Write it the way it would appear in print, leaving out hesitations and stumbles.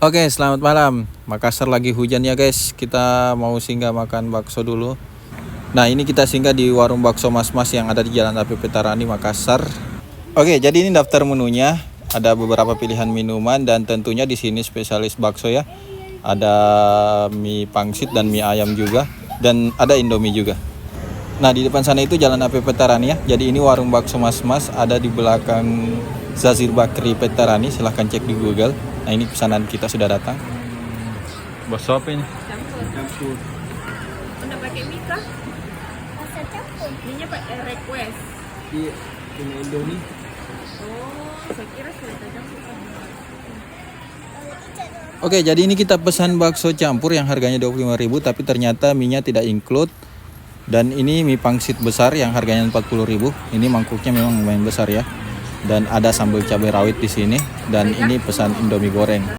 Oke, selamat malam. Makassar lagi hujan ya guys. Kita mau singgah makan bakso dulu. Nah, ini kita singgah di warung bakso Mas-Mas yang ada di Jalan AP Petarani, Makassar. Oke, jadi ini daftar menunya. Ada beberapa pilihan minuman dan tentunya di sini spesialis bakso ya. Ada mie pangsit dan mie ayam juga, dan ada Indomie juga. Nah, di depan sana itu Jalan AP Petarani ya. Jadi ini warung bakso Mas-Mas ada di belakang Zazir Bakri Petarani. Silahkan cek di Google. Nah, ini pesanan kita sudah datang. Bakso apa ini? Campur. Udah pakai mie kah? Rasa campur. Mie-nya pakai request. Iya, ini Indomie. Oh, saya kira sudah campur. Oke, jadi ini kita pesan bakso campur yang harganya 25.000 tapi ternyata mie-nya tidak include. Dan ini mie pangsit besar yang harganya 40.000. Ini mangkuknya memang lumayan besar ya. Dan ada sambal cabai rawit di sini dan ini pesan Indomie goreng.